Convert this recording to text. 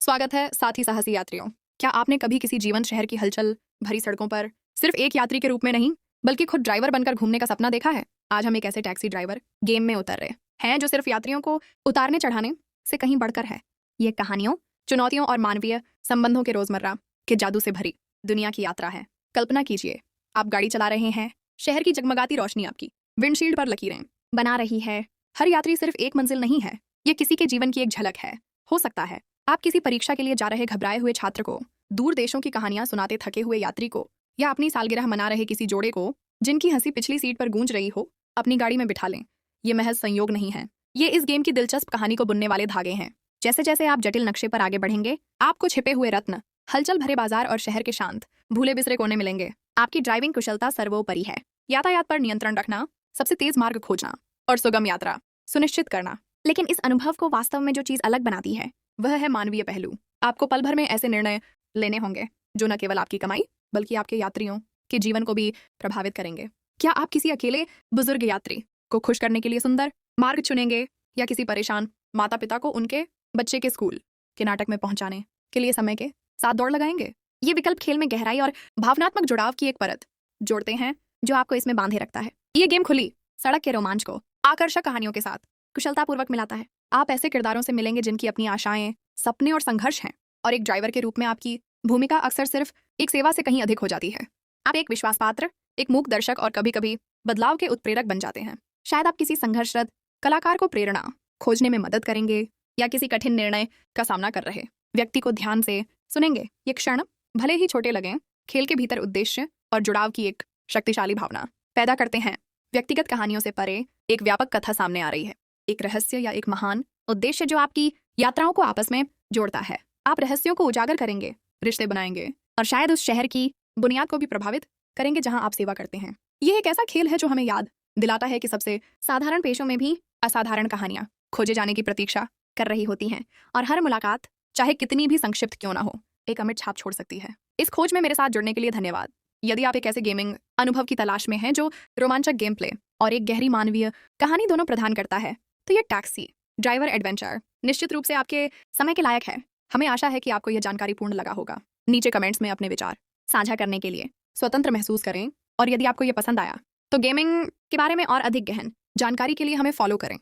स्वागत है साथी साहसी यात्रियों। क्या आपने कभी किसी जीवंत शहर की हलचल भरी सड़कों पर सिर्फ एक यात्री के रूप में नहीं बल्कि खुद ड्राइवर बनकर घूमने का सपना देखा है? आज हम एक ऐसे टैक्सी ड्राइवर गेम में उतर रहे हैं जो सिर्फ यात्रियों को उतारने चढ़ाने से कहीं बढ़कर है। ये कहानियों, चुनौतियों और मानवीय संबंधों के रोजमर्रा के जादू से भरी दुनिया की यात्रा है। कल्पना कीजिए, आप गाड़ी चला रहे हैं, शहर की जगमगाती रोशनी आपकी विंडशील्ड पर लकीरें बना रही है। हर यात्री सिर्फ एक मंजिल नहीं है, ये किसी के जीवन की एक झलक है। हो सकता है आप किसी परीक्षा के लिए जा रहे घबराए हुए छात्र को, दूर देशों की कहानियां सुनाते थके हुए यात्री को, या अपनी सालगिरह मना रहे किसी जोड़े को जिनकी हंसी पिछली सीट पर गूंज रही हो, अपनी गाड़ी में बिठा लें। ये महज संयोग नहीं है, ये इस गेम की दिलचस्प कहानी को बुनने वाले धागे हैं। जैसे जैसे आप जटिल नक्शे पर आगे बढ़ेंगे, आपको छिपे हुए रत्न, हलचल भरे बाजार और शहर के शांत भूले बिसरे कोने मिलेंगे। आपकी ड्राइविंग कुशलता सर्वोपरि है। यातायात पर नियंत्रण रखना, सबसे तेज मार्ग खोजना और सुगम यात्रा सुनिश्चित करना। लेकिन इस अनुभव को वास्तव में जो चीज अलग बनाती है वह है मानवीय पहलू। आपको पल भर में ऐसे निर्णय लेने होंगे जो न केवल आपकी कमाई बल्कि आपके यात्रियों के जीवन को भी प्रभावित करेंगे। क्या आप किसी अकेले बुजुर्ग यात्री को खुश करने के लिए सुंदर मार्ग चुनेंगे, या किसी परेशान माता पिता को उनके बच्चे के स्कूल के नाटक में पहुंचाने के लिए समय के साथ दौड़ लगाएंगे? ये विकल्प खेल में गहराई और भावनात्मक जुड़ाव की एक परत जोड़ते हैं जो आपको इसमें बांधे रखता है। ये गेम खुली सड़क के रोमांच को आकर्षक कहानियों के साथ कुशलतापूर्वक मिलाता है। आप ऐसे किरदारों से मिलेंगे जिनकी अपनी आशाएं, सपने और संघर्ष हैं, और एक ड्राइवर के रूप में आपकी भूमिका अक्सर सिर्फ एक सेवा से कहीं अधिक हो जाती है। आप एक विश्वास पात्र, एक मूक दर्शक और कभी कभी बदलाव के उत्प्रेरक बन जाते हैं। शायद आप किसी संघर्षरत कलाकार को प्रेरणा खोजने में मदद करेंगे, या किसी कठिन निर्णय का सामना कर रहे व्यक्ति को ध्यान से सुनेंगे। ये क्षण भले ही छोटे लगें, खेल के भीतर उद्देश्य और जुड़ाव की एक शक्तिशाली भावना पैदा करते हैं। व्यक्तिगत कहानियों से परे एक व्यापक कथा सामने आ रही है, एक रहस्य या एक महान उद्देश्य जो आपकी यात्राओं को आपस में जोड़ता है। आप रहस्यों को उजागर करेंगे, रिश्ते बनाएंगे और शायद उस शहर की बुनियाद को भी प्रभावित करेंगे जहां आप सेवा करते हैं। यह एक ऐसा खेल है जो हमें याद दिलाता है कि सबसे साधारण पेशों में भी असाधारण कहानियां खोजे जाने की प्रतीक्षा कर रही होती हैं, और हर मुलाकात चाहे कितनी भी संक्षिप्त क्यों ना हो, एक अमिट छाप छोड़ सकती है। इस खोज में मेरे साथ जुड़ने के लिए धन्यवाद। यदि आप एक ऐसे गेमिंग अनुभव की तलाश में हैं जो रोमांचक गेम प्ले और एक गहरी मानवीय कहानी दोनों प्रदान करता है, तो ये टैक्सी ड्राइवर एडवेंचर निश्चित रूप से आपके समय के लायक है। हमें आशा है कि आपको यह जानकारी पूर्ण लगा होगा। नीचे कमेंट्स में अपने विचार साझा करने के लिए स्वतंत्र महसूस करें, और यदि आपको यह पसंद आया तो गेमिंग के बारे में और अधिक गहन जानकारी के लिए हमें फॉलो करें।